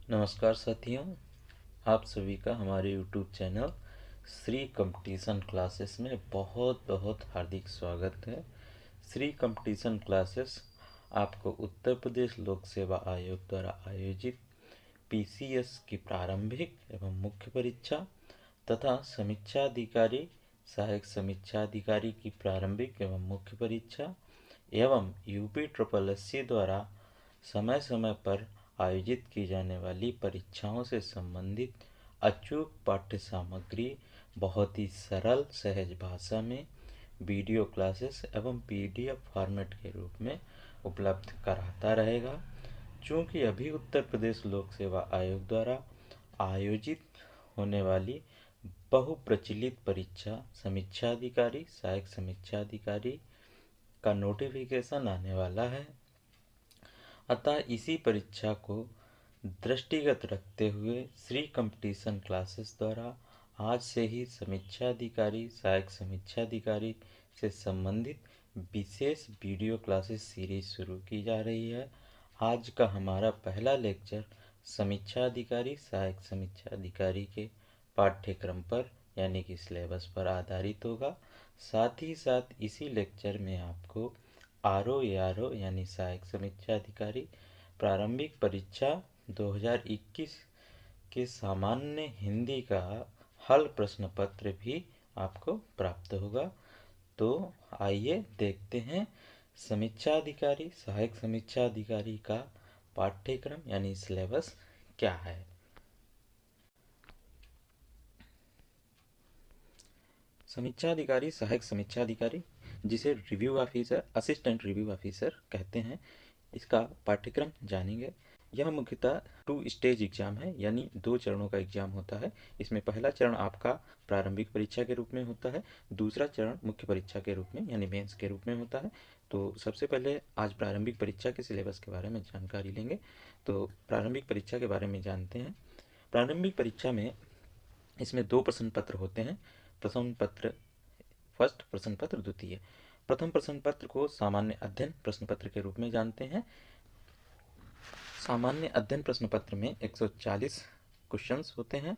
नमस्कार साथियों, आप सभी का हमारे YouTube channel Shri competition classes में बहुत बहुत हार्दिक स्वागत है। श्री कंपटीशन क्लासेस आपको उत्तर प्रदेश लोक सेवा आयोग द्वारा आयोजित PCS की प्रारंभिक एवं मुख्य परीक्षा तथा समीक्षा अधिकारी, सहायक समीक्षा अधिकारी की प्रारंभिक एवं मुख्य परीक्षा एवं UPSSC द्वारा समय समय पर आयोजित की जाने वाली परीक्षाओं से संबंधित अचूक पाठ्य सामग्री बहुत ही सरल सहज भाषा में वीडियो क्लासेस एवं PDF फॉर्मेट के रूप में उपलब्ध कराता रहेगा। चूँकि अभी उत्तर प्रदेश लोक सेवा आयोग द्वारा आयोजित होने वाली बहुप्रचलित परीक्षा समीक्षा अधिकारी, सहायक समीक्षा अधिकारी का नोटिफिकेशन आने वाला है, अतः इसी परीक्षा को दृष्टिगत रखते हुए श्री कंपटीशन क्लासेस द्वारा आज से ही समीक्षा अधिकारी, सहायक समीक्षा अधिकारी से संबंधित विशेष वीडियो क्लासेस सीरीज शुरू की जा रही है। आज का हमारा पहला लेक्चर समीक्षा अधिकारी, सहायक समीक्षा अधिकारी के पाठ्यक्रम पर यानी कि सिलेबस पर आधारित होगा। साथ ही साथ इसी लेक्चर में आपको RO यानी सहायक समीक्षा अधिकारी प्रारंभिक परीक्षा 2021 के सामान्य हिंदी का हल प्रश्न पत्र भी आपको प्राप्त होगा। तो आइए देखते हैं समीक्षा अधिकारी, सहायक समीक्षा अधिकारी का पाठ्यक्रम यानी सिलेबस क्या है। समीक्षा अधिकारी, सहायक समीक्षा अधिकारी जिसे review officer, assistant review officer कहते हैं, इसका पाठ्यक्रम जानेंगे। यह मुख्यतः 2 स्टेज एग्जाम है, यानी 2 चरणों का एग्जाम होता है। इसमें पहला चरण आपका प्रारंभिक परीक्षा के रूप में होता है, दूसरा चरण मुख्य परीक्षा के रूप में यानी मेंस के रूप में होता है। तो सबसे पहले आज प्रारंभिक परीक्षा के सिलेबस के बारे में जानकारी लेंगे। तो प्रारंभिक परीक्षा के बारे में जानते हैं। प्रारंभिक परीक्षा में इसमें 2 प्रश्न पत्र होते हैं। प्रश्न पत्र फर्स्ट, प्रश्न पत्र द्वितीय। प्रथम प्रश्न पत्र को सामान्य अध्ययन प्रश्न पत्र के रूप में जानते हैं। सामान्य अध्ययन प्रश्न पत्र में 140 क्वेश्चंस होते हैं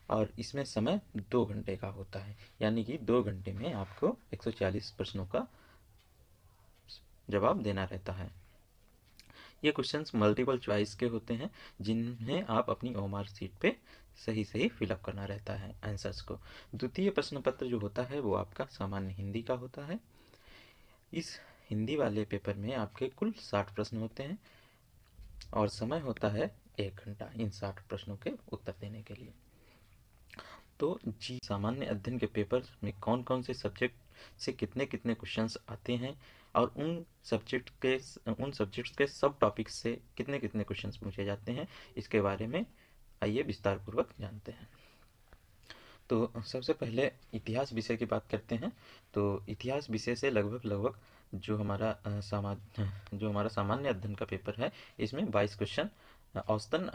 और इसमें समय 2 घंटे का होता है, यानी कि 2 घंटे में आपको 140 प्रश्नों का जवाब देना रहता है। ये क्वेश्चंस मल्टीपल चॉइस के होते हैं, जिन्हें आप अपनी ओएमआर शीट पे सही सही फिलअप करना रहता है आंसर्स को। द्वितीय प्रश्न पत्र जो होता है वो आपका सामान्य हिंदी का होता है। इस हिंदी वाले पेपर में आपके कुल 60 प्रश्न होते हैं और समय होता है 1 घंटा इन 60 प्रश्नों के उत्तर देने के लिए। तो जी, सामान्य अध्ययन के पेपर में कौन कौन से सब्जेक्ट से कितने कितने क्वेश्चंस आते हैं और उन सब्जेक्ट्स के सब टॉपिक्स से कितने कितने क्वेश्चंस पूछे जाते हैं, इसके बारे में आइए विस्तार पूर्वक जानते हैं। तो सबसे पहले इतिहास विषय की बात करते हैं। तो इतिहास विषय से लगभग जो हमारा सामान्य अध्ययन का पेपर है, इसमें 22 क्वेश्चन औसतन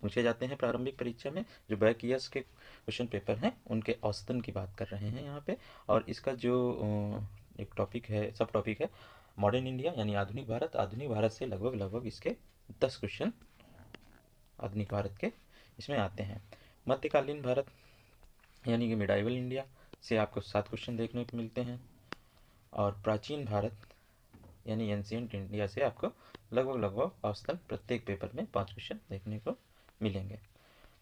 पूछे जाते हैं प्रारंभिक परीक्षा में। जो बैक ईयर्स के क्वेश्चन पेपर हैं उनके औसतन की बात कर रहे हैं यहाँ पे। और इसका जो एक टॉपिक है, सब टॉपिक है मॉडर्न इंडिया यानी आधुनिक भारत। आधुनिक भारत से लगभग इसके 10 क्वेश्चन आधुनिक भारत के इसमें आते हैं। मध्यकालीन भारत यानी कि मिडाइवल इंडिया से आपको 7 क्वेश्चन देखने को मिलते हैं और प्राचीन भारत यानी एंशिएंट इंडिया से आपको लगभग औसतन प्रत्येक पेपर में 5 क्वेश्चन देखने को मिलेंगे।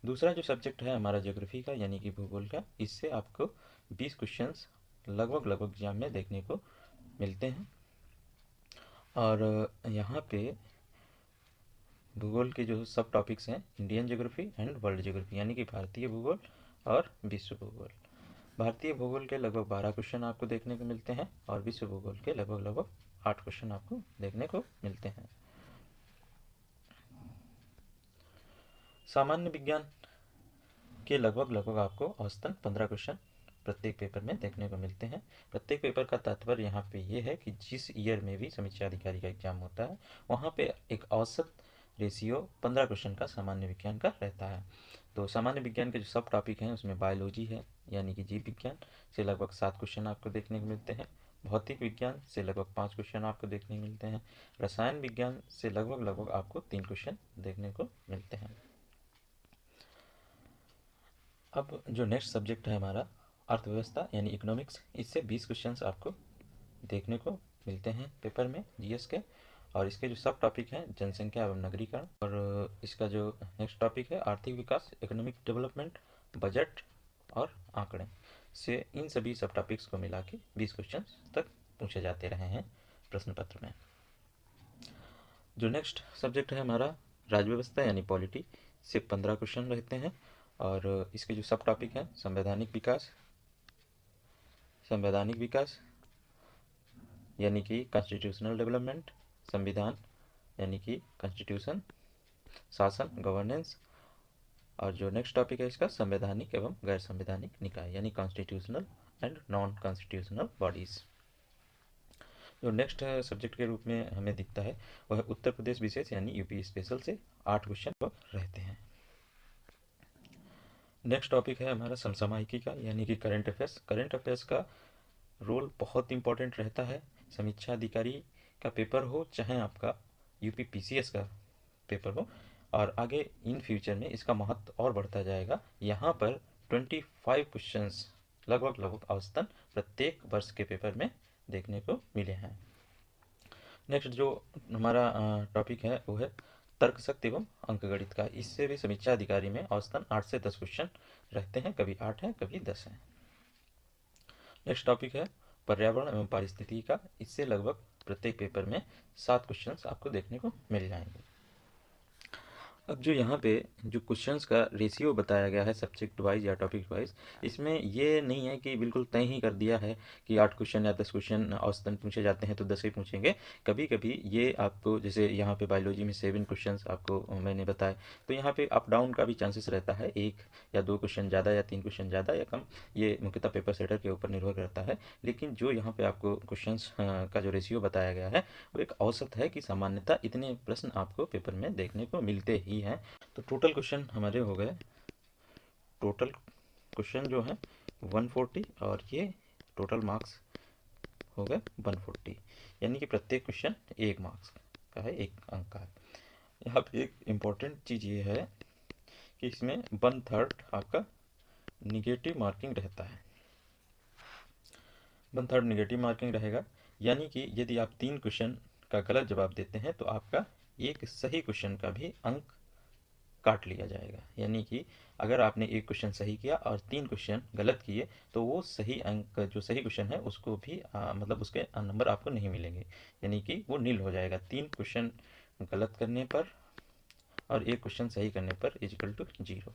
दूसरा जो सब्जेक्ट है हमारा ज्योग्राफी का यानी कि भूगोल का, इससे आपको 20 क्वेश्चंस लगभग एग्जाम में देखने को मिलते हैं। और यहाँ पे भूगोल के जो सब टॉपिक्स हैं, Indian geography and world geography यानी कि भारतीय भूगोल और विश्व भूगोल। भारतीय भूगोल के लगभग 12 क्वेश्चन आपको देखने को मिलते हैं और विश्व भूगोल के लगभग 8 क्वेश्चन आपको देखने को मिलते हैं। सामान्य विज्ञान के लगभग आपको औसतन 15 क्वेश्चन प्रत्येक पेपर में देखने को मिलते हैं। प्रत्येक पेपर का तात्पर्य यहाँ पे ये है कि जिस ईयर में भी समीक्षा अधिकारी का एग्जाम होता है वहाँ पे एक औसत रेशियो 15 क्वेश्चन का सामान्य विज्ञान का रहता है। तो सामान्य विज्ञान के जो सब टॉपिक हैं उसमें बायोलॉजी है यानी कि जीव विज्ञान से लगभग 7 क्वेश्चन आपको देखने को मिलते हैं। भौतिक विज्ञान से लगभग 5 क्वेश्चन आपको देखने को मिलते हैं। रसायन विज्ञान से लगभग आपको 3 क्वेश्चन देखने को मिलते हैं। अब जो नेक्स्ट सब्जेक्ट है हमारा अर्थव्यवस्था यानी इकोनॉमिक्स, इससे 20 क्वेश्चंस आपको देखने को मिलते हैं पेपर में जीएस के। और इसके जो सब टॉपिक हैं जनसंख्या एवं नगरीकरण, और इसका जो नेक्स्ट टॉपिक है आर्थिक विकास, इकोनॉमिक डेवलपमेंट, बजट और आंकड़े, से इन सभी सब टॉपिक्स को मिला के 20 क्वेश्चन तक पूछे जाते रहे हैं प्रश्न पत्र में। जो नेक्स्ट सब्जेक्ट है हमारा राज्य व्यवस्था यानी पॉलिटी, से 15 क्वेश्चन रहते हैं। और इसके जो सब टॉपिक हैं संवैधानिक विकास यानी कि कॉन्स्टिट्यूशनल डेवलपमेंट, संविधान यानी कि कॉन्स्टिट्यूशन, शासन गवर्नेंस, और जो नेक्स्ट टॉपिक है इसका संवैधानिक एवं गैर संवैधानिक निकाय यानी constitutional and non constitutional bodies. जो नेक्स्ट सब्जेक्ट के रूप में हमें दिखता है वह है उत्तर प्रदेश विशेष यानी यूपी स्पेशल, से 8 क्वेश्चन रहते हैं। नेक्स्ट टॉपिक है हमारा समसामयिकी का यानी कि करंट अफेयर्स। करंट अफेयर्स का रोल बहुत इंपॉर्टेंट रहता है। समीक्षा अधिकारी का पेपर हो चाहे आपका यूपी पीसीएस का पेपर हो, और आगे इन फ्यूचर में इसका महत्व और बढ़ता जाएगा। यहाँ पर 25 क्वेश्चंस लगभग औसतन प्रत्येक वर्ष के पेपर में देखने को मिले हैं। नेक्स्ट जो हमारा टॉपिक है वो है तर्कशक्ति एवं अंकगणित का। इससे भी समीक्षा अधिकारी में औसतन 8 से 10 क्वेश्चन रहते हैं, कभी 8 हैं कभी 10 हैं। नेक्स्ट टॉपिक है पर्यावरण एवं पारिस्थितिकी का। इससे लगभग प्रत्येक पेपर में 7 क्वेश्चंस आपको देखने को मिल जाएंगे। अब जो यहाँ पे जो क्वेश्चंस का रेशियो बताया गया है सब्जेक्ट वाइज या टॉपिक वाइज, इसमें ये नहीं है कि बिल्कुल तय ही कर दिया है कि 8 क्वेश्चन या 10 क्वेश्चन औसतन पूछे जाते हैं तो 10 ही पूछेंगे। कभी कभी ये आपको, जैसे यहाँ पे बायोलॉजी में 7 क्वेश्चंस आपको मैंने बताए, तो यहाँ पे अप डाउन का भी चांसेस रहता है, 1 या 2 क्वेश्चन ज़्यादा या 3 क्वेश्चन ज़्यादा या कम, ये मुख्यतः पेपर सेटर के ऊपर निर्भर करता है। लेकिन जो यहाँ पे आपको क्वेश्चंस का जो रेशियो बताया गया है वो एक औसत है कि सामान्यतः इतने प्रश्न आपको पेपर में देखने को मिलते ही हैं। तो टोटल क्वेश्चन हमारे हो गए, टोटल क्वेश्चन जो है 140, और ये टोटल मार्क्स हो गए 140, यानी कि प्रत्येक क्वेश्चन 1 मार्क्स का है, 1 अंक का है। यहाँ पे एक इम्पोर्टेंट चीज़ ये है कि इसमें 1/3 आपका निगेटिव मार्किंग रहता है। 1/3 निगेटिव मार्किंग रहेगा, यानी कि यदि आप 3 क्वेश्चन का गलत जवाब देते हैं तो आपका एक सही क्वेश्चन का भी अंक काट लिया जाएगा। यानी कि अगर आपने 1 क्वेश्चन सही किया और 3 क्वेश्चन गलत किए तो वो सही अंक, जो सही क्वेश्चन है उसको भी मतलब उसके नंबर आपको नहीं मिलेंगे, यानी कि वो नील हो जाएगा। 3 क्वेश्चन गलत करने पर और 1 क्वेश्चन सही करने पर इक्वल टू 0।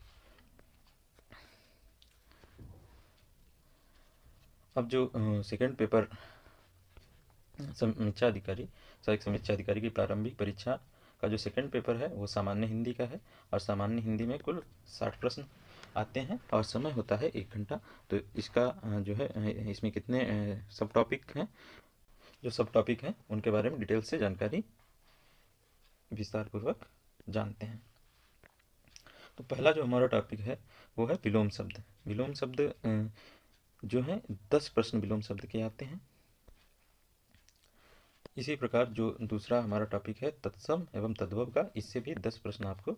अब जो सेकंड पेपर समीक्षा अधिकारी की प्रारंभिक परीक्षा का जो सेकंड पेपर है वो सामान्य हिंदी का है, और सामान्य हिंदी में कुल 60 प्रश्न आते हैं और समय होता है 1 घंटा। तो इसका जो है इसमें कितने सब टॉपिक हैं, जो सब टॉपिक हैं उनके बारे में डिटेल से जानकारी विस्तार पूर्वक जानते हैं। तो पहला जो हमारा टॉपिक है वो है विलोम शब्द। विलोम शब्द जो है 10 प्रश्न विलोम शब्द के आते हैं। इसी प्रकार जो दूसरा हमारा टॉपिक है तत्सम एवं तद्भव का, इससे भी 10 प्रश्न आपको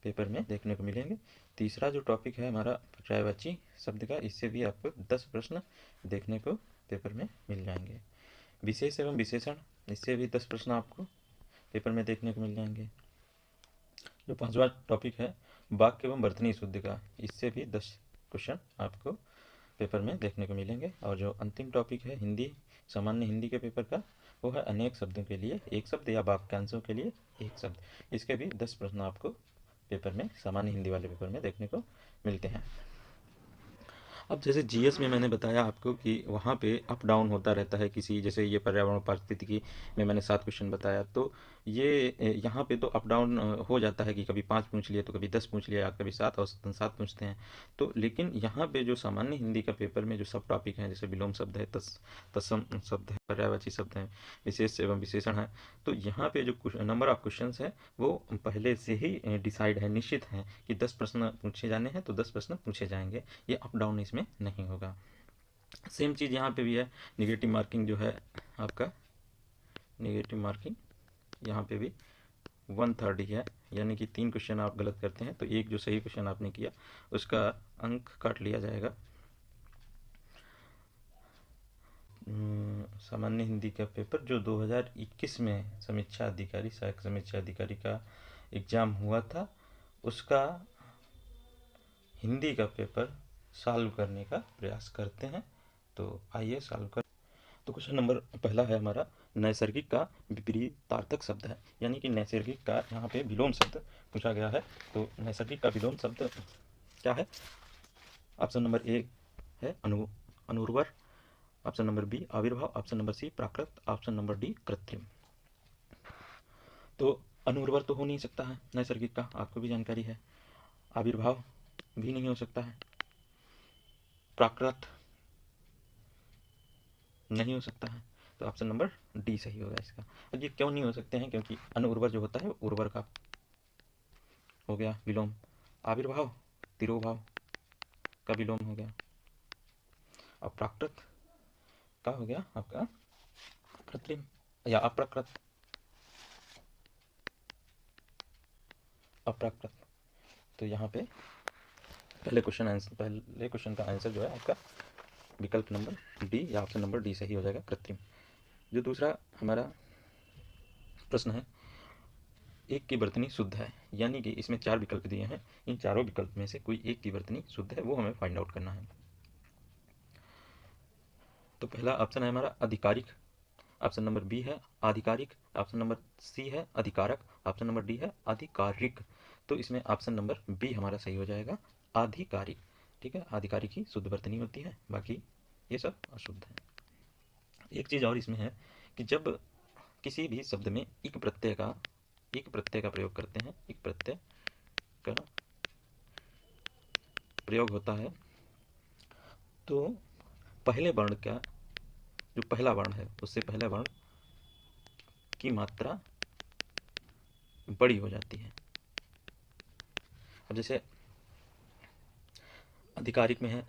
पेपर में देखने को मिलेंगे। तीसरा जो टॉपिक है हमारा पर्यायवाची शब्द का, इससे भी आपको 10 प्रश्न देखने को पेपर में मिल जाएंगे। विशेष एवं विशेषण, इससे भी 10 प्रश्न आपको पेपर में देखने को मिल जाएंगे। जो 5वां टॉपिक है वाक्य एवं वर्तनी शुद्धि का, इससे भी 10 क्वेश्चन आपको पेपर में देखने को मिलेंगे। और जो अंतिम टॉपिक है हिंदी, सामान्य हिंदी के पेपर का, वो है अनेक शब्दों के लिए 1 शब्द या वाक्यांशों के लिए 1 शब्द। इसके भी 10 प्रश्न आपको पेपर में, सामान्य हिंदी वाले पेपर में देखने को मिलते हैं। अब जैसे जीएस में मैंने बताया आपको कि वहाँ पे अप डाउन होता रहता है किसी, जैसे ये पर्यावरण पारिस्थितिकी में मैंने 7 क्वेश्चन बताया, तो ये यहाँ पे तो अप डाउन हो जाता है कि कभी 5 पूछ लिए तो कभी 10 पूछ लिया, कभी 7, औसतन 7 पूछते हैं। तो लेकिन यहाँ पे जो सामान्य हिंदी का पेपर में जो सब टॉपिक हैं, जैसे विलोम शब्द है, तत्सम शब्द है, पर्यायवाची शब्द हैं, विशेष एवं विशेषण है, तो यहाँ पे जो नंबर ऑफ क्वेश्चन है वो पहले से ही डिसाइड है, निश्चित है कि 10 प्रश्न पूछे जाने हैं तो 10 प्रश्न पूछे जाएंगे, ये अप डाउन इसमें नहीं होगा। सेम चीज़ यहाँ पे भी है, निगेटिव मार्किंग जो है आपका, निगेटिव मार्किंग यहाँ पे भी 1/3 ही है, यानी कि 3 क्वेश्चन आप गलत करते हैं तो एक जो सही क्वेश्चन आपने किया उसका अंक काट लिया जाएगा। सामान्य हिंदी का पेपर जो 2021 में समीक्षा अधिकारी, सहायक समीक्षा अधिकारी का एग्ज़ाम हुआ था, उसका हिंदी का पेपर सॉल्व करने का प्रयास करते हैं। तो आइए सॉल्व कर। तो क्वेश्चन नंबर पहला है हमारा, नैसर्गिक का विपरीतार्थक शब्द है, यानी कि नैसर्गिक का यहाँ पे विलोम शब्द पूछा गया है। तो नैसर्गिक का विलोम शब्द क्या है? ऑप्शन नंबर ए है अनुर्वर, ऑप्शन नंबर बी आविर्भाव, ऑप्शन नंबर सी प्राकृत, ऑप्शन नंबर डी कृत्रिम। तो अनुर्वर तो हो नहीं सकता है नैसर्गिक का, आपको भी जानकारी है। आविर्भाव भी नहीं हो सकता है, प्राकृत नहीं हो सकता है, तो ऑप्शन नंबर डी सही होगा इसका। अब ये क्यों नहीं हो सकते हैं? क्योंकि अनुर्वर जो होता है उर्वर का हो गया विलोम, आविर्भाव तिरोभाव का विलोम हो गया, और प्राकृत का हो गया आपका कृत्रिम या अप्राकृत, अप्राकृत। तो यहाँ पे पहले क्वेश्चन का आंसर जो है आपका विकल्प नंबर डी या ऑप्शन नंबर डी सही हो जाएगा, कृत्रिम। जो दूसरा हमारा प्रश्न है, एक की वर्तनी शुद्ध है, यानी कि इसमें 4 विकल्प दिए हैं, इन चारों विकल्प में से कोई एक की वर्तनी शुद्ध है, वो हमें फाइंड आउट करना है। तो पहला ऑप्शन है हमारा आधिकारिक, ऑप्शन नंबर बी है आधिकारिक, ऑप्शन नंबर सी है अधिकारक, ऑप्शन नंबर डी है आधिकारिक। तो इसमें ऑप्शन नंबर बी हमारा सही हो जाएगा, आधिकारिक। ठीक है, आधिकारिक ही शुद्ध वर्तनी होती है, बाकी ये सब अशुद्ध है। एक चीज़ और इसमें है कि जब किसी भी शब्द में इक प्रत्यय का प्रयोग करते हैं, इक प्रत्यय का प्रयोग होता है, तो पहले वर्ण का जो पहला वर्ण है उससे पहला वर्ण की मात्रा बड़ी हो जाती है। अब जैसे आधिकारिक में है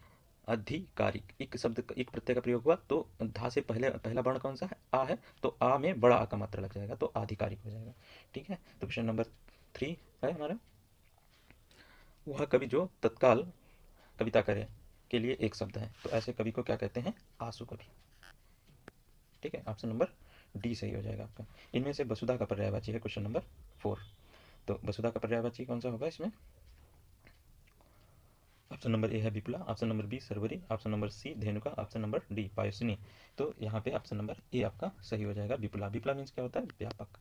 अधिकारिक, एक शब्द एक प्रत्यय का प्रयोग हुआ तो धा से पहला वर्ण कौन सा है? आ है, तो आ में बड़ा आ का मात्रा लग जाएगा, तो आधिकारिक हो जाएगा। ठीक है, तो क्वेश्चन नंबर 3 है हमारा, वह कवि जो तत्काल कविता करे के लिए एक शब्द है, तो ऐसे कवि को क्या कहते हैं? आंसू कवि। ठीक है, ऑप्शन नंबर डी सही हो जाएगा आपका। इनमें से वसुधा का पर्यायवाची है क्वेश्चन नंबर 4, तो वसुधा का पर्यायवाची कौन सा होगा इसमें? ऑप्शन नंबर ए है विपुला, ऑप्शन नंबर बी सरवरी, ऑप्शन नंबर सी धेनुका, ऑप्शन नंबर डी पायसनी। तो यहाँ पे ऑप्शन नंबर ए आपका सही हो जाएगा, विपुला। विपुला मीन्स क्या होता है? व्यापक।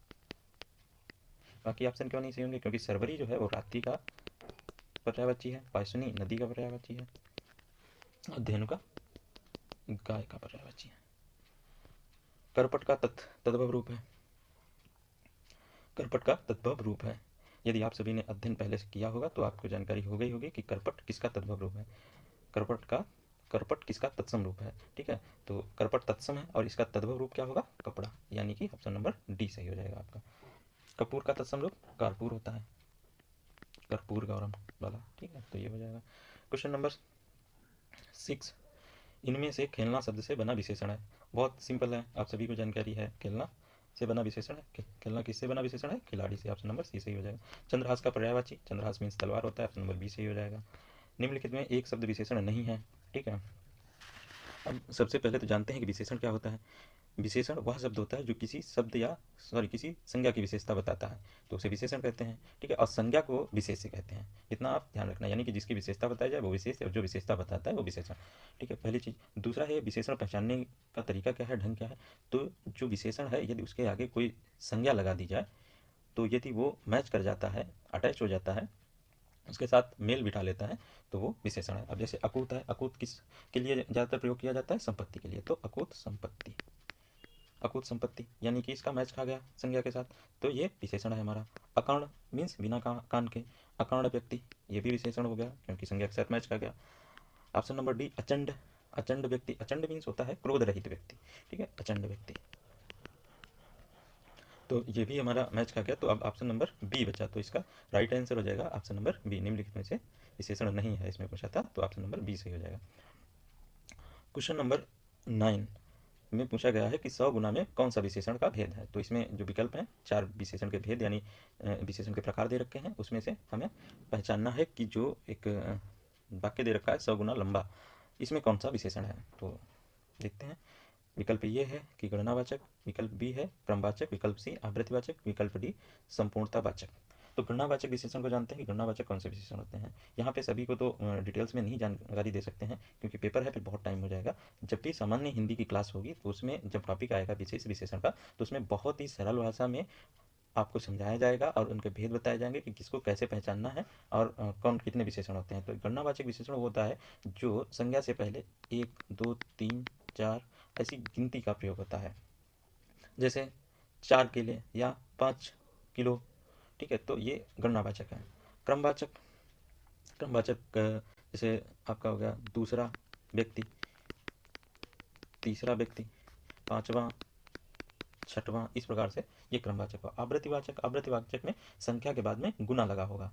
बाकी ऑप्शन क्यों नहीं सही होंगे? क्योंकि सरवरी जो है वो रात्रि का पर्यायवाची है, पायसनी नदी का पर्यायवाची है, और धेनुका गाय का पर्यायवाची है। करपट का तद्भव रूप है, करपट का तद्भव रूप है। यदि आप सभी ने अध्ययन पहले से किया होगा तो आपको जानकारी हो गई होगी कि करपट किसका तद्भव रूप है। करपट किसका तत्सम रूप है। ठीक है, तो करपट तत्सम है और इसका तद्भव रूप क्या होगा? कपड़ा, यानी कि ऑप्शन नंबर डी सही हो जाएगा आपका। कपूर का तत्सम रूप कारपूर होता है, कर्पूर गौरम वाला। ठीक है, तो ये हो जाएगा। क्वेश्चन नंबर 6, इनमें से खेलना शब्द से बना विशेषण है। बहुत सिंपल है, आप सभी को जानकारी है, खेलना से बना विशेषण है। खेलना किससे बना विशेषण है? खिलाड़ी से। ऑप्शन नंबर सी सही हो जाएगा। चंद्रहास का पर्यायवाची, चंद्रहास मीन्स तलवार होता है, ऑप्शन नंबर बी सही हो जाएगा। निम्नलिखित में एक शब्द विशेषण नहीं है। ठीक है, अब सबसे पहले तो जानते हैं कि विशेषण क्या होता है। विशेषण वह शब्द होता है जो किसी शब्द या किसी संज्ञा की विशेषता बताता है, तो उसे विशेषण कहते हैं। ठीक है, और संज्ञा को विशेष से कहते हैं, इतना आप ध्यान रखना, यानी कि जिसकी विशेषता बताई जाए वो विशेष और जो विशेषता बताता है वो विशेषण। ठीक है, पहली चीज़। दूसरा है विशेषण पहचानने का तरीका क्या है, ढंग क्या है। तो जो विशेषण है यदि उसके आगे कोई संज्ञा लगा दी जाए तो यदि वो मैच कर जाता है, अटैच हो जाता है, उसके साथ मेल बिठा लेता है, तो वो विशेषण है। अब जैसे अकूत है, अकूत किस के लिए ज़्यादातर प्रयोग किया जाता है? संपत्ति के लिए, तो अकूत संपत्ति, अकूत संपत्ति, यानी कि इसका मैच खा गया संज्ञा के साथ, तो ये विशेषण है हमारा। अकर्ण मीन्स बिना कान के, अकर्ण व्यक्ति, ये भी विशेषण हो गया क्योंकि संज्ञा के साथ मैच खा गया। ऑप्शन नंबर डी अचंड, अचंड व्यक्ति, अचंड मीन्स होता है क्रोध रहित व्यक्ति। ठीक है, अचंड व्यक्ति, तो ये भी हमारा मैच खा गया। तो अब ऑप्शन नंबर बी बचा, तो इसका राइट आंसर हो जाएगा ऑप्शन नंबर बी। निम्नलिखित में से विशेषण नहीं है इसमें पूछा था, तो ऑप्शन नंबर बी सही हो जाएगा। क्वेश्चन नंबर 9 में पूछा गया है कि 100 गुना में कौन सा विशेषण का भेद है। तो इसमें जो विकल्प हैं 4 विशेषण के भेद यानी विशेषण के प्रकार दे रखे हैं, उसमें से हमें पहचानना है कि जो एक वाक्य दे रखा है 100 गुना लंबा, इसमें कौन सा विशेषण है। तो देखते हैं। विकल्प ये है कि गणनावाचक, विकल्प बी है क्रमवाचक, विकल्प सी आवृत्तिवाचक, विकल्प डी संपूर्णतावाचक। तो गणनावाचक विशेषण को जानते हैं कि गणनावाचक कौन से विशेषण होते हैं। यहाँ पे सभी को तो डिटेल्स में नहीं जानकारी दे सकते हैं क्योंकि पेपर है, फिर बहुत टाइम हो जाएगा। जब भी सामान्य हिंदी की क्लास होगी तो उसमें जब टॉपिक आएगा विशेष विशेषण का, तो उसमें बहुत ही सरल भाषा में आपको समझाया जाएगा और उनके भेद बताए जाएंगे कि किसको कैसे पहचानना है और कौन कितने विशेषण होते हैं। तो गणनावाचक विशेषण वो होता है जो संज्ञा से पहले 1 2 3 4 ऐसी गिनती का प्रयोग होता है, जैसे 4 किले या 5 किलो, ठीक है। तो ये गणनावाचक है। क्रमवाचक, क्रमवाचक जैसे आपका हो गया दूसरा व्यक्ति, तीसरा व्यक्ति, पांचवा, छठवां, इस प्रकार से ये क्रमवाचक हो। आवृत्तिवाचक, आवृत्तिवाचक में संख्या के बाद में गुना लगा होगा,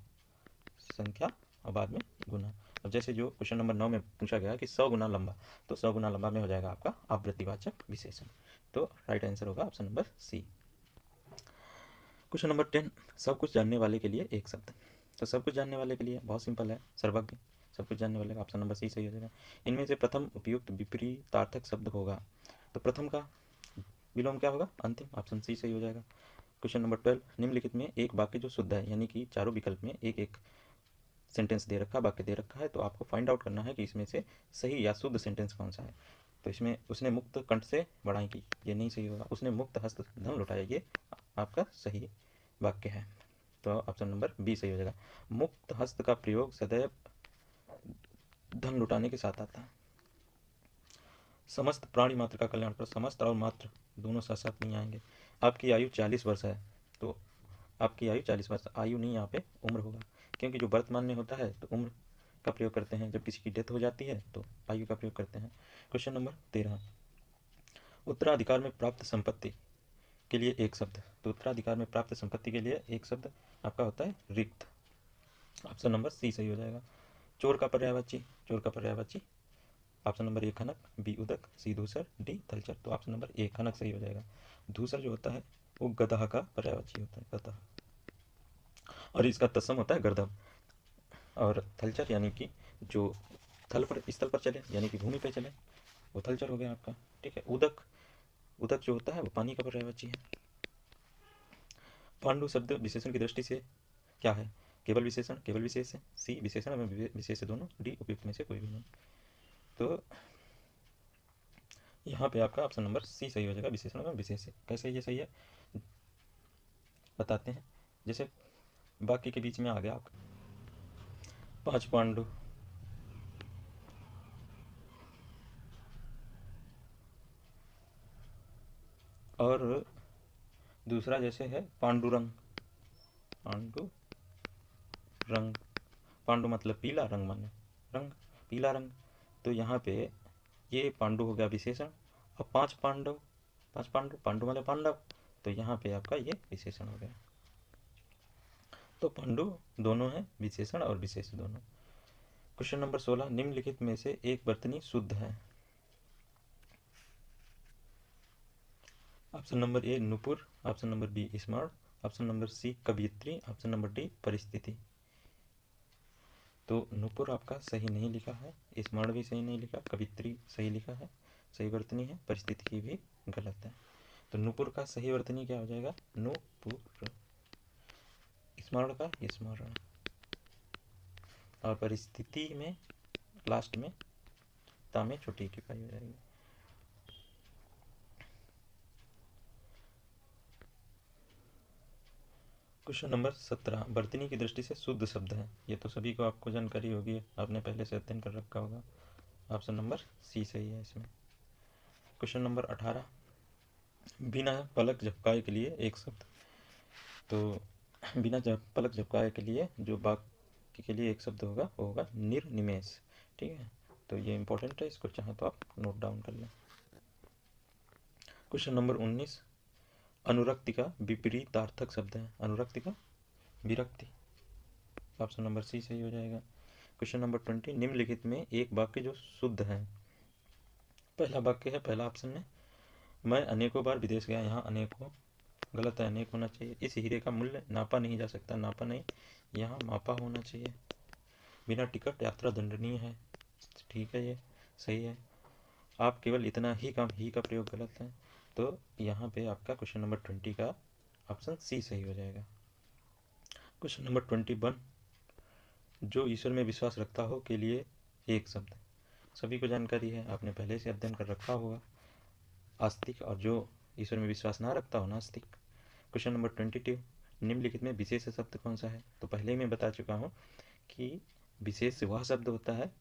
संख्या और बाद में गुना। अब जैसे जो क्वेश्चन नंबर 9 में पूछा गया कि 100 गुना लंबा, तो 100 गुना लंबा में हो जाएगा आपका आवृत्तिवाचक विशेषण। तो राइट आंसर होगा option number C. Question number 10, सब कुछ जानने वाले के लिए एक शब्द। तो सब कुछ जानने वाले के लिए बहुत सिंपल है, सर्वज्ञ। सब कुछ जानने वाले का ऑप्शन नंबर सी सही हो जाएगा। इनमें से प्रथम उपयुक्त विपरीतार्थक शब्द होगा। तो प्रथम का विलोम क्या होगा, अंतिम, ऑप्शन सी सही हो जाएगा। क्वेश्चन नंबर 12, निम्नलिखित में एक वाक्य जो शुद्ध है, यानी कि चारों विकल्प में एक एक सेंटेंस दे रखा, वाक्य दे रखा है, तो आपको फाइंड आउट करना है कि इसमें से सही या शुद्ध सेंटेंस कौन सा है। तो इसमें उसने मुक्त कंठ से बढ़ाई की, ये नहीं सही होगा। उसने मुक्त हस्त धन लुटाया, ये आपका सही वाक्य है। तो ऑप्शन नंबर बी सही हो जाएगा। मुक्त हस्त का प्रयोग सदैव धन लुटाने के साथ आता है। समस्त प्राणी मात्र का कल्याण, पर समस्त और मात्र दोनों साथ साथ नहीं आएंगे। आपकी आयु 40 वर्ष है, तो आपकी आयु 40 वर्ष, आयु नहीं यहाँ पे उम्र होगा, क्योंकि जो वर्तमान में होता है तो उम्र का प्रयोग करते हैं, जब किसी की डेथ हो जाती है तो आयु का प्रयोग करते हैं। क्वेश्चन नंबर 13, उत्तराधिकार में प्राप्त संपत्ति के लिए एक शब्द। तो उत्तराधिकार में प्राप्त संपत्ति के लिए एक शब्द आपका होता है रिक्त, ऑप्शन नंबर सी सही हो जाएगा। चोर का पर्यायवाची, चोर का पर्यायवाची ऑप्शन नंबर ए खनक, बी उदक, सी धूसर, डी थलचर। तो ऑप्शन नंबर ए खनक सही हो जाएगा। धूसर जो होता है वो गदहा का पर्यायवाची होता है, गदहा, और इसका तत्सम होता है गर्दभ। और थलचर यानी कि जो थल पर, स्थल पर चले, यानी कि भूमि पर चले, वो थलचर हो गया आपका, ठीक है। उदक, उदक जो होता है वो पानी का पर्यायवाची है। पांडु शब्द विशेषण की दृष्टि से क्या है, केवल विशेषण, केवल विशेष है, सी विशेषण एवं विशेष दोनों, डी उपयुक्त में से कोई भी नहीं। तो यहाँ पे आपका ऑप्शन नंबर सी सही हो जाएगा, विशेषण एवं विशेष। कैसे ये सही है बताते हैं। जैसे वाक्य के बीच में आ गया आपका 5 पांडु, और दूसरा जैसे है पांडुरंग, पांडु रंग, पांडु मतलब पीला, रंग माने रंग, पीला रंग। तो यहाँ पे ये पांडु हो गया विशेषण, और 5 पांडव, 5 पांडु, पांडु मतलब पांडव, तो यहाँ पे आपका ये विशेषण हो गया। तो पांडु दोनों है, विशेषण और विशेष दोनों। क्वेश्चन नंबर 16, निम्नलिखित में से एक वर्तनी शुद्ध है। ऑप्शन नंबर ए नुपुर, ऑप्शन नंबर बी स्मरण, ऑप्शन नंबर सी कवियत्री, ऑप्शन नंबर डी परिस्थिति। तो नुपुर आपका सही नहीं लिखा है, स्मरण भी सही नहीं लिखा, कवित्री सही लिखा है, सही वर्तनी है, परिस्थिति भी गलत है। तो नुपुर का सही वर्तनी क्या हो जाएगा, नुपुर। स्मरण का स्मरण, और परिस्थिति में लास्ट में ता में छोटी टिप्पणी हो जाएगी। क्वेश्चन नंबर 17, वर्तनी की दृष्टि से शुद्ध शब्द है। ये तो सभी को आपको जानकारी होगी, आपने पहले से अध्ययन कर रखा होगा। ऑप्शन नंबर सी सही है इसमें। क्वेश्चन नंबर 18, बिना पलक झपकाए के लिए एक शब्द। तो बिना पलक झपकाए के लिए जो वाक्य के लिए एक शब्द होगा वो होगा निर्निमेष, ठीक है। तो ये इंपॉर्टेंट है, इसको चाहे तो आप नोट डाउन कर लें। क्वेश्चन नंबर 19, अनुरक्ति का विपरीतार्थक शब्द है। अनुरक्ति का विरक्ति, ऑप्शन नंबर सी सही हो जाएगा। क्वेश्चन नंबर 20, निम्नलिखित में एक वाक्य जो शुद्ध है। पहला वाक्य है, पहला ऑप्शन में, मैं अनेकों बार विदेश गया। यहाँ अनेकों गलत है, अनेक होना चाहिए। इस हीरे का मूल्य नापा नहीं जा सकता, नापा नहीं, यहाँ मापा होना चाहिए। बिना टिकट यात्रा दंडनीय है, ठीक है, ये सही है। आप केवल इतना ही काम, ही का प्रयोग गलत है, तो यहाँ पे आपका क्वेश्चन नंबर 20 का ऑप्शन सी सही हो जाएगा। क्वेश्चन नंबर 21, जो ईश्वर में विश्वास रखता हो के लिए एक शब्द। सभी को जानकारी है, आपने पहले से अध्ययन कर रखा होगा। आस्तिक, और जो ईश्वर में विश्वास ना रखता हो नास्तिक। क्वेश्चन नंबर 22, निम्नलिखित में विशेष शब्द कौन सा है? तो पहले ही मैं बता चुका हूँ कि विशेष वह शब्द होता है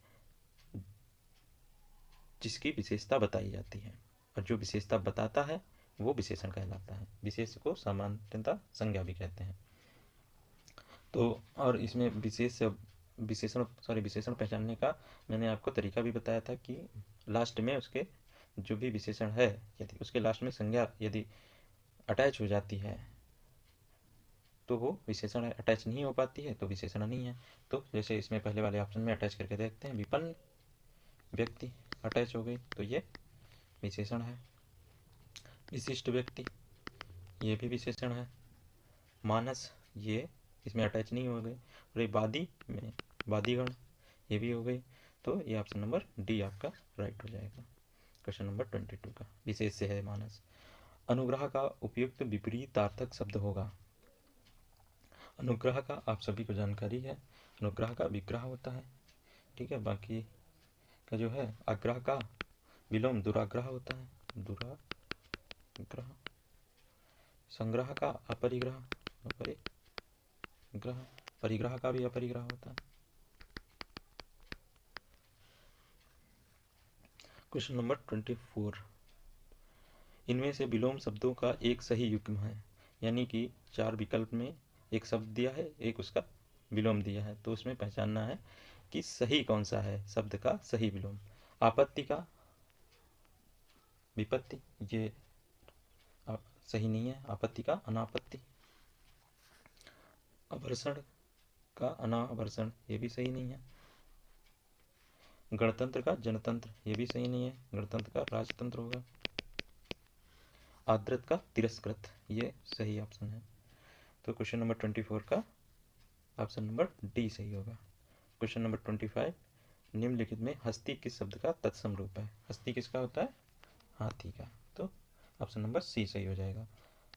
जिसकी विशेषता बताई जाती है, और जो विशेषता बताता है वो विशेषण कहलाता है। विशेष को सामान्यतः संज्ञा भी कहते हैं। तो और इसमें विशेषण पहचानने का मैंने आपको तरीका भी बताया था कि लास्ट में उसके जो भी विशेषण है, यदि उसके लास्ट में संज्ञा यदि अटैच हो जाती है तो वो विशेषण है, अटैच नहीं हो पाती है तो विशेषण नहीं है। तो जैसे इसमें पहले वाले ऑप्शन में अटैच करके देखते हैं, विपन्न व्यक्ति अटैच हो गई तो ये विशेषण है। विशिष्ट व्यक्ति, ये भी विशेषण है। मानस, ये इसमें अटैच नहीं हो गए। और वादी में वादीगण, ये भी हो गई। तो ये ऑप्शन नंबर डी आपका राइट हो जाएगा। क्वेश्चन नंबर 22 का विशेष से है मानस। अनुग्रह का उपयुक्त विपरीतार्थक शब्द होगा। अनुग्रह का आप सभी को जानकारी है, अनुग्रह का विग्रह होता है, ठीक है। बाकी का जो है आग्रह का विलोम दुराग्रह होता है, दुराग्रह। संग्रह का अपरिग्रह, अपरिग्रह। परिग्रह का भी अपरिग्रह होता है। क्वेश्चन नंबर 24, इनमें से विलोम शब्दों का एक सही युग्म है, यानी कि 4 विकल्प में एक शब्द दिया है, एक उसका विलोम दिया है, तो उसमें पहचानना है कि सही कौन सा है शब्द का सही विलोम। आपत्ति का विपत्ति, ये सही नहीं है। आपत्ति का अनापत्ति। अभर्षण का अनाभर्षण, ये भी सही नहीं है। गणतंत्र का जनतंत्र, ये भी सही नहीं है, गणतंत्र का राजतंत्र होगा। आदृत का तिरस्कृत, ये सही ऑप्शन है। तो क्वेश्चन नंबर 24 का ऑप्शन नंबर डी सही होगा। क्वेश्चन नंबर 25, निम्नलिखित में हस्ती किस शब्द का तत्सम रूप है? हस्ती किसका होता है? हाथी का। तो ऑप्शन नंबर सी सही हो जाएगा।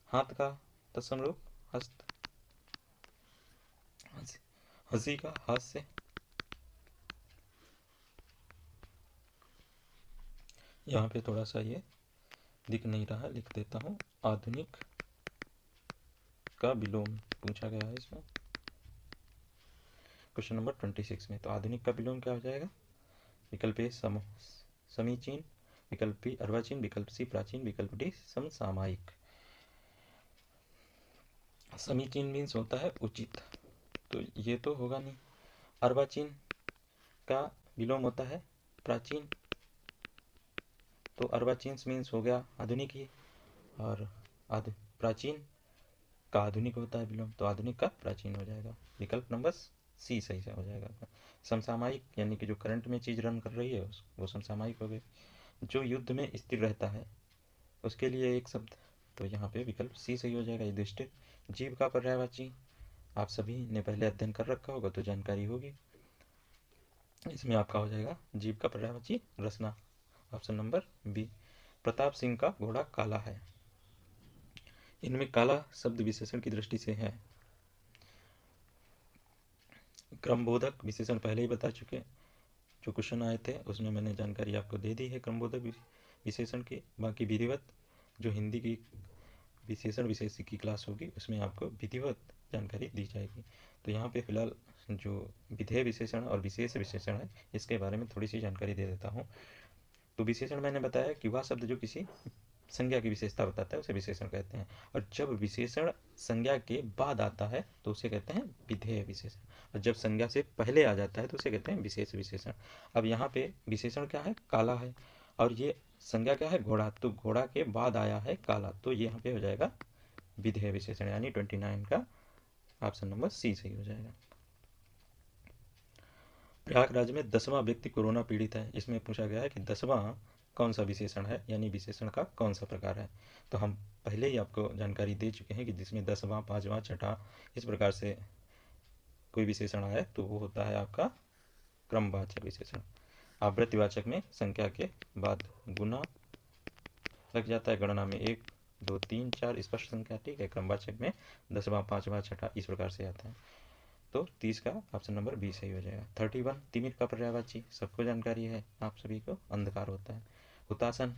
हाथ का तत्सम रूप हस्त। हंसी का हास्य। यहाँ पे थोड़ा सा ये दिख नहीं रहा, लिख देता हूँ। आधुनिक का विलोम पूछा गया है इसमें क्वेश्चन नंबर 26 में। तो आधुनिक का विलोम क्या हो जाएगा? विकल्प ए समीचीन, विकल्प बी अर्वाचीन, विकल्प सी प्राचीन, विकल्प डी समसामयिक। समीचीन मीन्स होता है उचित, तो ये तो होगा नहीं। अर्वाचीन का विलोम होता है प्राचीन, तो अर्वाचीन मीन्स हो गया आधुनिक ही, और प्राचीन का आधुनिक होता है विलोम, तो आधुनिक का प्राचीन हो जाएगा। विकल्प नंबर सी सही से हो जाएगा। समसामयिक यानी कि जो करंट में चीज़ रन कर रही है वो समसामयिक हो गई। जो युद्ध में स्थिर रहता है उसके लिए एक शब्द, तो यहाँ पे विकल्प सी सही हो जाएगा, युधिष्ठिर। जीव का पर्यायवाची, आप सभी ने पहले अध्ययन कर रखा होगा तो जानकारी होगी। इसमें आपका हो जाएगा जीव का पर्यायवाची रचना, option number B. Pratap Singh का घोड़ा काला है। इनमें काला शब्द विशेषण की दृष्टि से है। क्रमबोधक विशेषण पहले ही बता चुके, जो क्वेश्चन आए थे उसमें मैंने जानकारी आपको दे दी है क्रमबोधक विशेषण की। बाकी विधिवत जो हिंदी की विशेषण विशेष की क्लास होगी उसमें आपको विधिवत जानकारी दी जाएगी। तो यहाँ पे फिलहाल जो विधेय विशेषण और विशेष विशेषण है इसके बारे में थोड़ी सी जानकारी दे देता हूँ। तो विशेषण मैंने बताया कि वह शब्द जो किसी संज्ञा की विशेषता बताता है उसे विशेषण कहते हैं, और जब विशेषण संज्ञा के बाद आता है तो उसे कहते हैं विधेय विशेषण, और जब संज्ञा से पहले आ जाता है तो उसे कहते हैं विशेष विशेषण। अब यहाँ पे विशेषण क्या है? काला है, और ये संज्ञा क्या है? घोड़ा, तो घोड़ा के बाद आया है काला, तो ये यहाँ पे हो जाएगा विधेय विशेषण, यानी 29 का ऑप्शन नंबर सी सही हो जाएगा। प्रयागराज में 10वां व्यक्ति कोरोना पीड़ित है। इसमें पूछा गया है कि 10वां कौन सा विशेषण है, यानी विशेषण का कौन सा प्रकार है। तो हम पहले ही आपको जानकारी दे चुके हैं कि जिसमें 10वां 5वां 6ठा इस प्रकार से कोई विशेषण आए तो वो होता है आपका क्रमवाचक विशेषण। आवृत्तिवाचक में संख्या के बाद गुना लग जाता है, गणना में 1 2 3 4 स्पष्ट संख्या, ठीक है। क्रमवाचक में 10वां 5वां 6ठा इस प्रकार से आता है। तो 30 का ऑप्शन नंबर बी सही हो जाएगा। 31 तिमिर का पर्यायवाची सबको जानकारी है, आप सभी को, अंधकार होता है। हुतासन,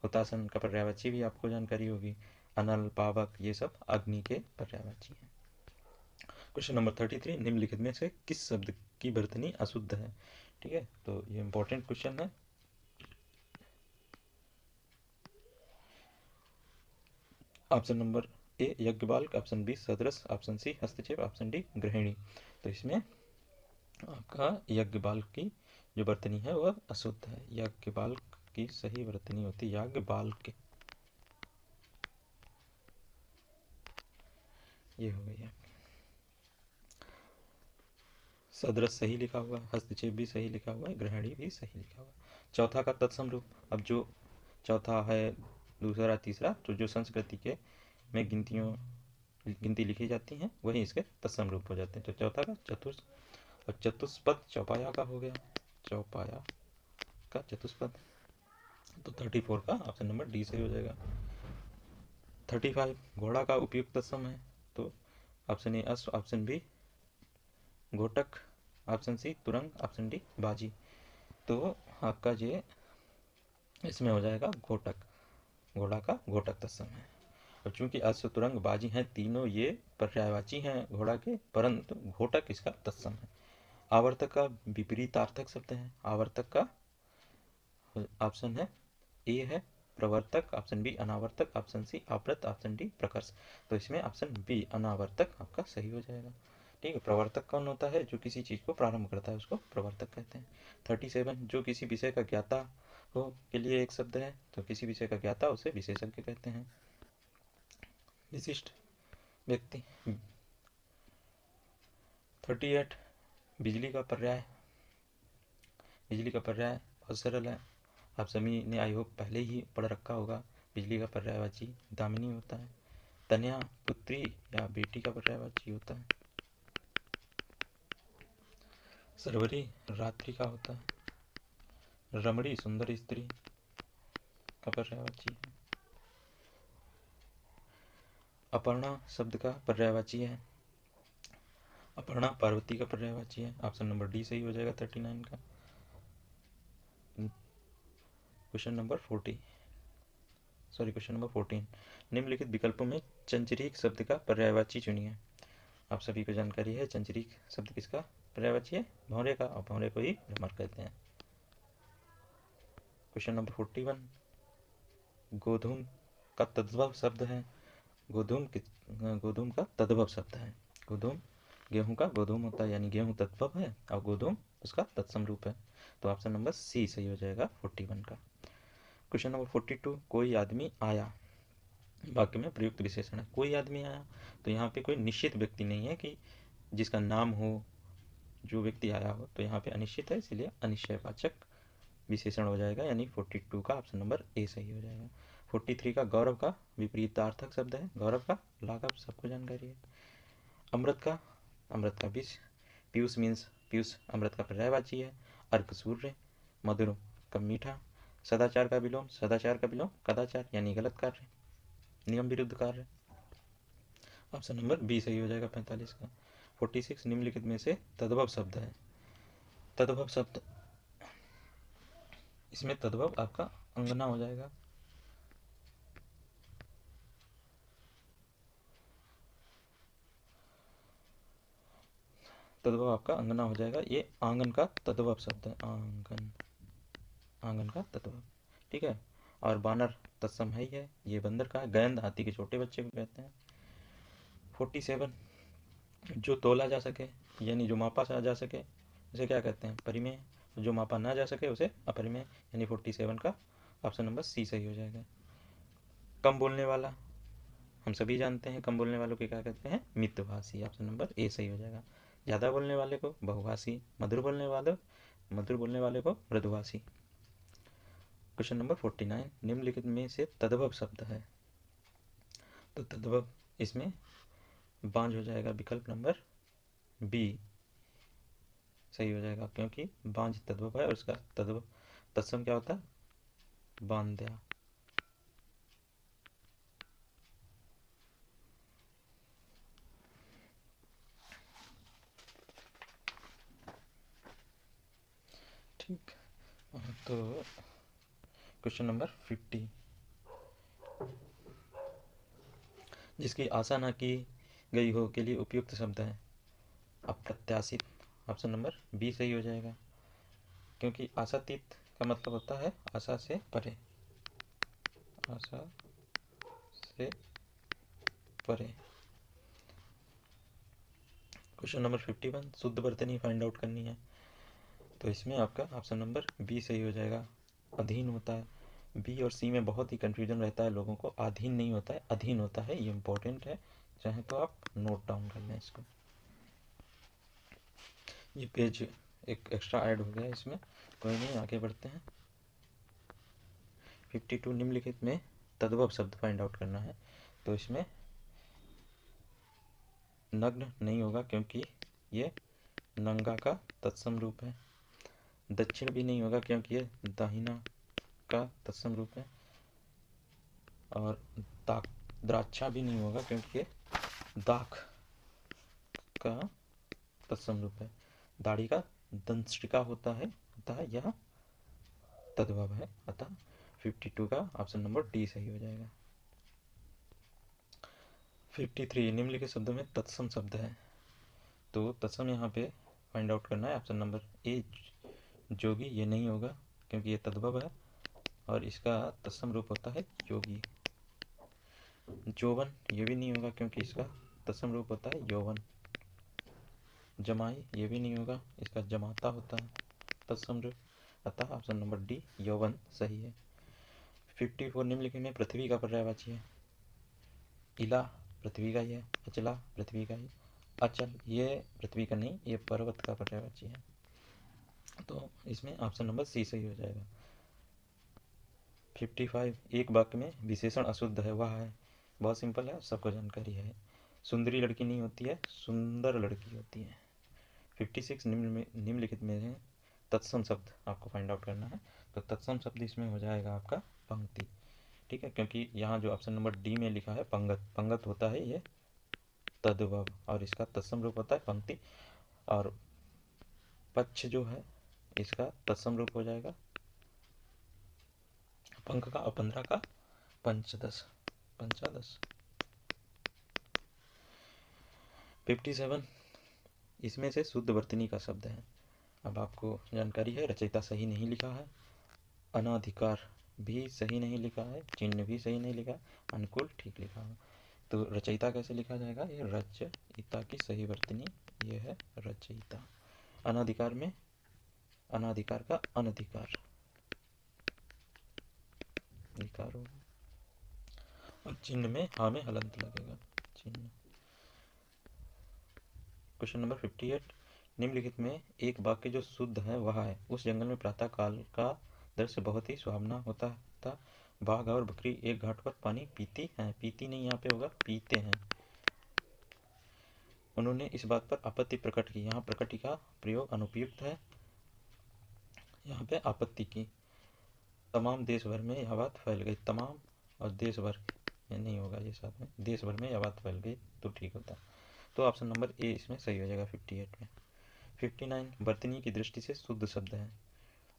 हुतासन का पर्यायवाची भी आपको जानकारी होगी। अनल, पावक ये सब अग्नि के पर्यायवाची हैं। क्वेश्चन नंबर 33 निम्नलिखित में से किस शब्द की वर्तनी अशुद्ध है, ठीक है। तो ये इंपॉर्टेंट क्वेश्चन है। ऑप्शन नंबर ए यज्ञबाल्क, ऑप्शन बी सदृश, ऑप्शन सी हस्तक्षेप, ऑप्शन डी गृहिणी। तो इसमें आपका यज्ञबाल्क की जो वर्तनी है वह अशुद्ध है। यज्ञबाल्क की सही वर्तनी होती है याज्ञबाल्क, ये हो गई है। सदृश सही लिखा हुआ, हस्तक्षेप भी सही लिखा हुआ है, गृहिणी भी सही लिखा हुआ है। चौथा का तत्सम रूप, अब जो चौथा है, दूसरा तीसरा, तो जो संस्कृति के में गिनती लिखी जाती हैं वही इसके तत्सम रूप हो जाते हैं। तो चौथा का चतुर्थ, और चतुष्पद चौपाया का हो गया, चौपाया का चतुष्पद। तो 34 का ऑप्शन नंबर डी सही हो जाएगा। 35 घोड़ा का उपयुक्त तत्सम है, तो ऑप्शन ए अश्व, ऑप्शन बी घोटक, ऑप्शन सी तुरंग, ऑप्शन डी बाजी। तो आपका ये इसमें हो जाएगा घोटक, घोड़ा का घोटक तत्सम है। और चूंकि अश्व तुरंग बाजी हैं, तीनों ये पर्यायवाची हैं घोड़ा के, परंतु घोटक इसका तत्सम है। आवर्तक का विपरीतार्थक शब्द है। आवर्तक का ऑप्शन है ए है प्रवर्तक, ऑप्शन बी अनावर्तक, ऑप्शन सी आवृत, ऑप्शन डी प्रकर्ष। तो इसमें ऑप्शन बी अनावर्तक आपका सही हो जाएगा, ठीक है। प्रवर्तक कौन होता है, जो किसी चीज को प्रारंभ करता है उसको प्रवर्तक कहते हैं। 37 जो किसी विषय का ज्ञाता हो के लिए एक शब्द है, तो किसी विषय का ज्ञाता उसे विशेषज्ञ कहते हैं। विशिष्ट व्यक्ति। 38 बिजली का पर्याय, बिजली का पर्याय बहुत सरल है, आप सभी ने आई होप पहले ही पढ़ रखा होगा। बिजली का पर्यायवाची दामिनी होता है। तनया पुत्री या बेटी का पर्यायवाची होता है। सरवरी रात्रि का होता है। रमणी सुंदर स्त्री का पर्यायवाची है। अपर्णा शब्द का पर्यायवाची है। अपर्णा पार्वती का पर्यायवाची है। ऑप्शन नंबर डी सही हो जाएगा 39 का। क्वेश्चन नंबर 14 निम्नलिखित विकल्पों में चंचरीक शब्द का पर्यायवाची चुनिए। आप सभी को जानकारी है चंचरीक शब्द किसका पर्यायवाची है, भौरे का, और भौरे को ही भ्रमर कहते हैं। क्वेश्चन नंबर 41 गोधूम का तद्भव शब्द है। गोधूम का तद्भव शब्द है। गोधूम गेहूं का गोधूम होता है, यानी गेहूं तद्भव है और गोधूम उसका तत्सम रूप है। तो ऑप्शन नंबर सी सही हो जाएगा 41 का। क्वेश्चन नंबर 42 कोई आदमी आया, वाक्य में प्रयुक्त विशेषण है। कोई आदमी आया, तो यहाँ पे कोई निश्चित व्यक्ति नहीं है कि जिसका नाम हो, जो व्यक्ति आया हो, तो यहाँ पे अनिश्चित है, इसलिए अनिश्चयवाचक विशेषण हो जाएगा, यानी 42 का ऑप्शन नंबर ए सही हो जाएगा। 43 का गौरव का विपरीतार्थक शब्द है। गौरव का लाघव सबको जानकारी है। अमृत का विष, पीयूष मीन्स पीयूष अमृत का पर्यायवाची है। अर्क सूर्य, मधुर का मीठा। सदाचार का विलोम कदाचार, यानी गलत कार्य, नियम विरुद्ध कार्य। ऑप्शन नंबर बी सही हो जाएगा 45 का। 46 निम्नलिखित में से तद्भव शब्द है। तद्भव शब्द, इसमें तद्भव आपका अंगना हो जाएगा। तद्भव आपका अंगना हो जाएगा। ये आंगन का तद्भव शब्द है। आंगन का तद्भव, ठीक है। और बानर तत्सम है ही है, ये बंदर का है। गयंद हाथी के छोटे बच्चे को कहते हैं। 47 जो तोला जा सके, यानी जो मापा जा सके उसे क्या कहते हैं, परिमेय। जो मापा ना जा सके उसे अपरिमेय, यानी 47 का ऑप्शन नंबर सी सही हो जाएगा। कम बोलने वाला, हम सभी जानते हैं कम बोलने वालों को क्या कहते हैं, मितभाषी। ऑप्शन नंबर ए सही हो जाएगा। ज़्यादा बोलने वाले को बहुभाषी, मधुर बोलने वाले को मृदुभाषी। क्वेश्चन नंबर 49, निम्नलिखित में से तद्भव शब्द है। तो तद्भव इसमें बांझ हो जाएगा, विकल्प नंबर बी सही हो जाएगा, क्योंकि बांझ तद्भव है और उसका तद्भव तत्सम क्या होता है, बांध्या। ठीक, तो क्वेश्चन नंबर 50, जिसकी आशा न की गई हो के लिए उपयुक्त शब्द है अप्रत्याशित। ऑप्शन नंबर बी सही हो जाएगा, क्योंकि आशातीत का मतलब होता है आशा से परे, आशा से परे। क्वेश्चन नंबर 51, शुद्ध वर्तनी फाइंड आउट करनी है। तो इसमें आपका ऑप्शन नंबर बी सही हो जाएगा, अधीन होता है। बी और सी में बहुत ही कंफ्यूजन रहता है लोगों को, अधीन नहीं होता है, अधीन होता है, ये इंपॉर्टेंट है, चाहे तो आप नोट डाउन कर लें इसको। ये पेज एक एक्स्ट्रा ऐड हो गया इसमें, कोई नहीं, आगे बढ़ते हैं। 52, निम्नलिखित में तद्भव शब्द फाइंड आउट करना है। तो इसमें नग्न नहीं होगा, क्योंकि ये नंगा का तत्सम रूप है। दक्षिण भी नहीं होगा, क्योंकि ये दाहिना का तत्सम रूप है। और द्राक्षा भी नहीं होगा, क्योंकि ये दाख का तत्सम रूप है। दाढ़ी का दंशिका होता है, अतः यह तद्भव है, अतः 52 का ऑप्शन नंबर डी सही हो जाएगा। 53, निम्नलिखित शब्दों में तत्सम शब्द है। तो तत्सम यहाँ पे फाइंड आउट करना है, ऑप्शन नंबर ए जोगी, ये नहीं होगा क्योंकि ये तद्भव है और इसका तत्सम रूप होता है योगी। जोवन ये भी नहीं होगा, क्योंकि इसका तत्सम रूप होता है यौवन। जमाई ये भी नहीं होगा, इसका जमाता होता है तत्सम रूप, अतः ऑप्शन नंबर डी यौवन सही है। 54, निम्नलिखित में पृथ्वी का पर्यायवाची है। इला पृथ्वी का ही है, अचला पृथ्वी का ही, अचल ये पृथ्वी का नहीं, ये पर्वत का पर्यायवाची है। तो इसमें ऑप्शन नंबर सी सही हो जाएगा। 55, एक वाक्य में विशेषण अशुद्ध है, वह है, बहुत सिंपल है, सबको जानकारी है, सुंदरी लड़की नहीं होती है, सुंदर लड़की होती है। 56, निम्नलिखित में है तत्सम शब्द आपको फाइंड आउट करना है। तो तत्सम शब्द इसमें हो जाएगा आपका पंक्ति, ठीक है, क्योंकि यहाँ जो ऑप्शन नंबर डी में लिखा है पंगत, पंगत होता है ये तद्भव और इसका तत्सम रूप होता है पंक्ति, और पक्ष जो है इसका तत्सम रूप हो जाएगा पंख का, और 15 का पंचदश, पंचादश। 57, इसमें से शुद्ध वर्तनी का शब्द है। अब आपको जानकारी है, रचयिता सही नहीं लिखा है, अनाधिकार भी सही नहीं लिखा है, चिन्ह भी सही नहीं लिखा, अनुकूल ठीक लिखा है। तो रचयिता कैसे लिखा जाएगा, ये रचयिता की सही वर्तनी, ये है रचयिता। अनाधिकार में अनाधिकार का अनधिकार अधिकार होगा, और चिन्ह में हाँ में हलंत लगेगा, चिन्ह। क्वेश्चन नंबर 58, निम्नलिखित में एक वाक्य जो शुद्ध है वह है, उस जंगल में प्रातः काल का दृश्य बहुत ही सुहावना होता था, बाघ और बकरी एक घाट पर पानी पीती हैं, पीती नहीं यहाँ पे होगा, पीते हैं। उन्होंने इस बात पर आपत्ति प्रकट की, यहाँ प्रकटी का प्रयोग अनुपयुक्त है, यहाँ पे आपत्ति की। तमाम देश भर में यह बात फैल गई, तमाम और देश भर नहीं होगा, ये साथ में देश भर में यह बात फैल गई तो ठीक होता। तो ऑप्शन नंबर ए इसमें सही हो जाएगा 58 में। 59, वर्तनी की दृष्टि से शुद्ध शब्द है।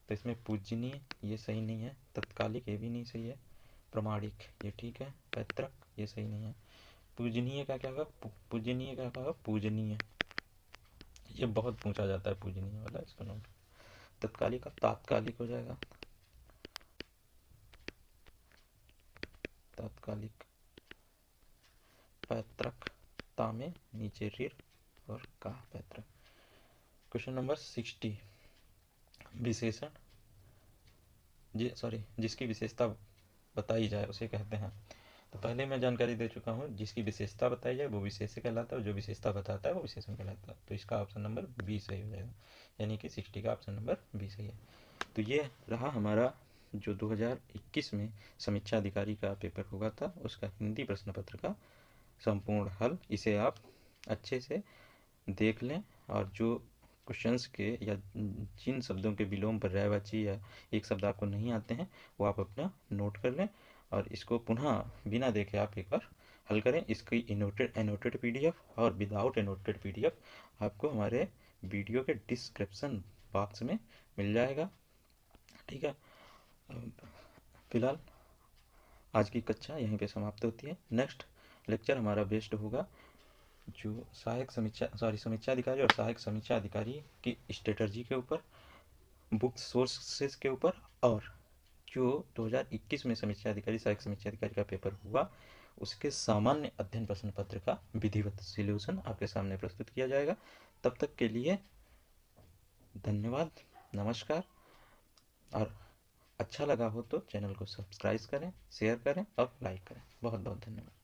तो इसमें पूजनीय ये सही नहीं है, तत्कालिक ये भी नहीं सही है, प्रमाणिक ये ठीक है, पैतृक ये सही नहीं है। पूजनीय का क्या होगा, पूजनीय का क्या होगा, पूजनीय ये बहुत पूछा जाता है, पूजनीय वाला, इसका नोट। तत्कालिक का तात्कालिक हो जाएगा, तात्कालिक। पैतृक ता में नीचे ऋर और का पैतृक। क्वेश्चन नंबर 60, विशेषण जिसकी विशेषता बताई जाए उसे कहते हैं। तो पहले मैं जानकारी दे चुका हूँ, जिसकी विशेषता बताई जाए वो विशेष्य कहलाता है, और जो विशेषता बताता है वो विशेषण कहलाता है। तो इसका ऑप्शन नंबर बी सही हो जाएगा, यानी कि 60 का ऑप्शन नंबर बी सही है। तो ये रहा हमारा जो 2021 में समीक्षा अधिकारी का पेपर हुआ था उसका हिंदी प्रश्न पत्र का संपूर्ण हल, इसे आप अच्छे से देख लें और जो क्वेश्चंस के या जिन शब्दों के विलोम पर्यायवाची या एक शब्द आपको नहीं आते हैं वो आप अपना नोट कर लें और इसको पुनः बिना देखे आप एक बार हल करें। इसकी एनोटेड पीडीएफ और विदाउट एनोटेड पीडीएफ आपको हमारे वीडियो के डिस्क्रिप्शन बॉक्स में मिल जाएगा। ठीक है, फिलहाल आज की कक्षा यहीं पे समाप्त होती है। नेक्स्ट लेक्चर हमारा बेस्ड होगा जो समीक्षा अधिकारी और सहायक समीक्षा अधिकारी की स्ट्रेटजी के ऊपर, बुक सोर्सेस के ऊपर, और जो 2021 में समीक्षा अधिकारी सहायक समीक्षा अधिकारी का पेपर हुआ उसके सामान्य अध्ययन प्रश्न पत्र का विधिवत सॉल्यूशन आपके सामने प्रस्तुत किया जाएगा। तब तक के लिए धन्यवाद, नमस्कार। और अच्छा लगा हो तो चैनल को सब्सक्राइब करें, शेयर करें और लाइक करें। बहुत बहुत धन्यवाद।